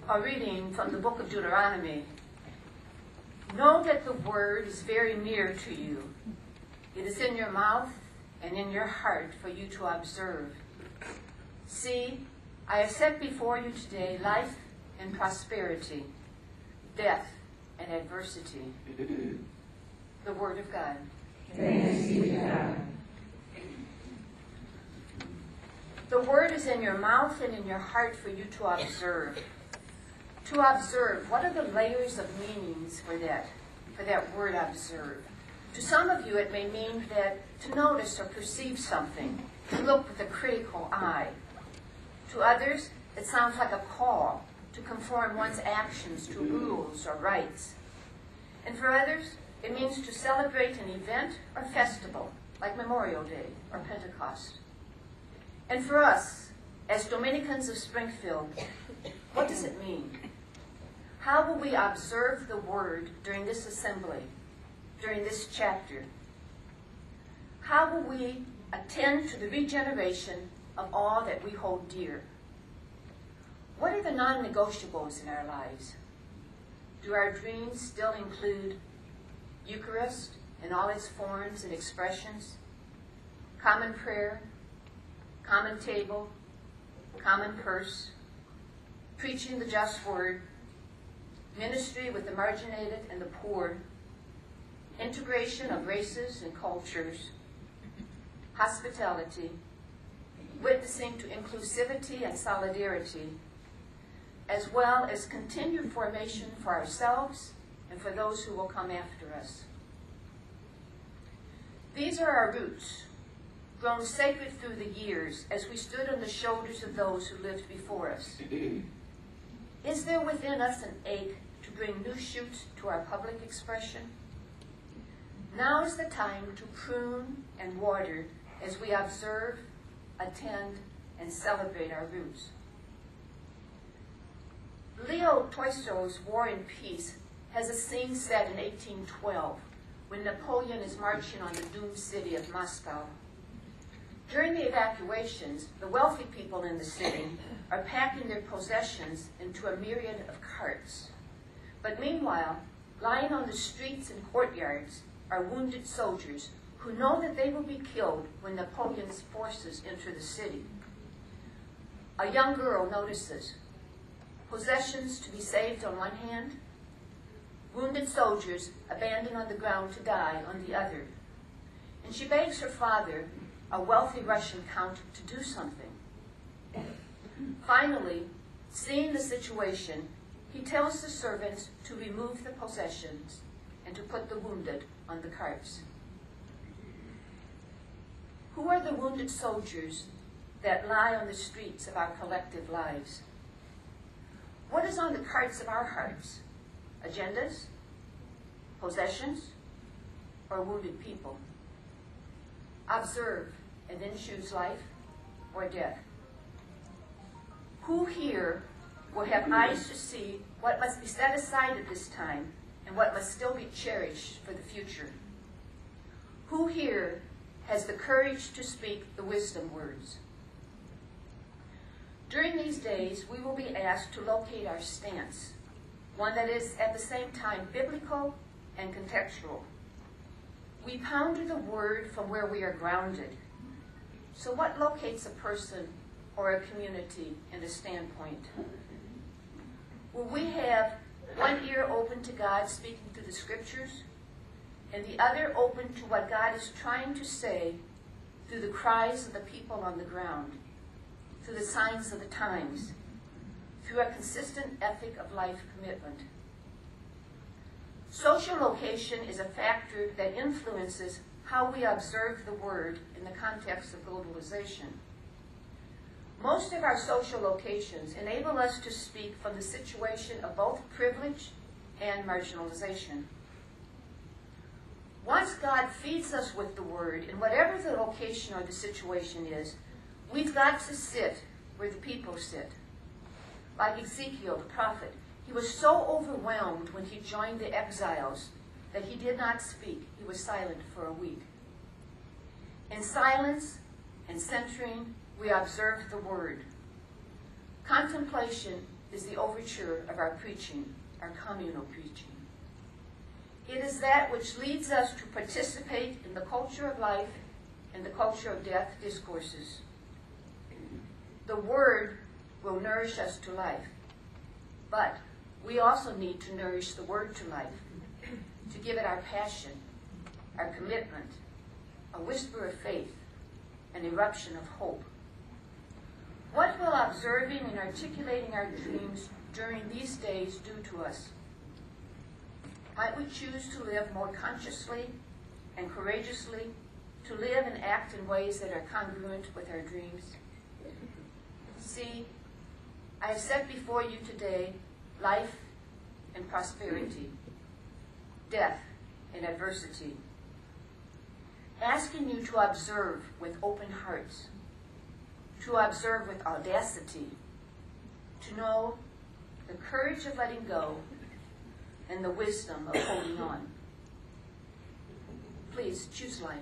A reading from the book of Deuteronomy. Know that the word is very near to you. It is in your mouth and in your heart for you to observe. See, I have set before you today life and prosperity, death and adversity. The word of God. Thanks be to God. The word is in your mouth and in your heart for you to observe. To observe, what are the layers of meanings for that word observe? To some of you it may mean that to notice or perceive something, to look with a critical eye. To others, it sounds like a call to conform one's actions to rules or rites. And for others, it means to celebrate an event or festival, like Memorial Day or Pentecost. And for us, as Dominicans of Springfield, what does it mean? How will we observe the word during this assembly, during this chapter? How will we attend to the regeneration of all that we hold dear? What are the non-negotiables in our lives? Do our dreams still include Eucharist in all its forms and expressions, common prayer, common table, common purse, preaching the just word, ministry with the marginated and the poor, integration of races and cultures, hospitality, witnessing to inclusivity and solidarity, as well as continued formation for ourselves and for those who will come after us. These are our roots, grown sacred through the years as we stood on the shoulders of those who lived before us. Is there within us an ache to bring new shoots to our public expression? Now is the time to prune and water as we observe, attend, and celebrate our roots. Leo Tolstoy's War and Peace has a scene set in 1812 when Napoleon is marching on the doomed city of Moscow. During the evacuations, the wealthy people in the city are packing their possessions into a myriad of carts. But meanwhile, lying on the streets and courtyards are wounded soldiers who know that they will be killed when Napoleon's forces enter the city. A young girl notices possessions to be saved on one hand, wounded soldiers abandoned on the ground to die on the other. And she begs her father, a wealthy Russian count, to do something. Finally, seeing the situation, he tells the servants to remove the possessions and to put the wounded on the carts. Who are the wounded soldiers that lie on the streets of our collective lives? What is on the carts of our hearts? Agendas, possessions, or wounded people? Observe and then choose life or death. Who here will have eyes to see what must be set aside at this time and what must still be cherished for the future? Who here has the courage to speak the wisdom words? During these days, we will be asked to locate our stance, one that is at the same time biblical and contextual. We ponder the word from where we are grounded. So what locates a person or a community in a standpoint? Will we have one ear open to God speaking through the scriptures, and the other open to what God is trying to say through the cries of the people on the ground, through the signs of the times, through a consistent ethic of life commitment? Social location is a factor that influences how we observe the word in the context of globalization. Most of our social locations enable us to speak from the situation of both privilege and marginalization. Once God feeds us with the word, in whatever the location or the situation is, we've got to sit where the people sit. Like Ezekiel, the prophet, he was so overwhelmed when he joined the exiles that he did not speak. He was silent for a week. In silence and centering, we observe the word. Contemplation is the overture of our preaching, our communal preaching. It is that which leads us to participate in the culture of life and the culture of death discourses. The Word will nourish us to life, but we also need to nourish the Word to life, to give it our passion, our commitment, a whisper of faith, an eruption of hope. What will observing and articulating our dreams during these days do to us? Might we choose to live more consciously and courageously, to live and act in ways that are congruent with our dreams? See, I have set before you today life and prosperity, death and adversity, asking you to observe with open hearts, to observe with audacity, to know the courage of letting go and the wisdom of holding on. Please choose life.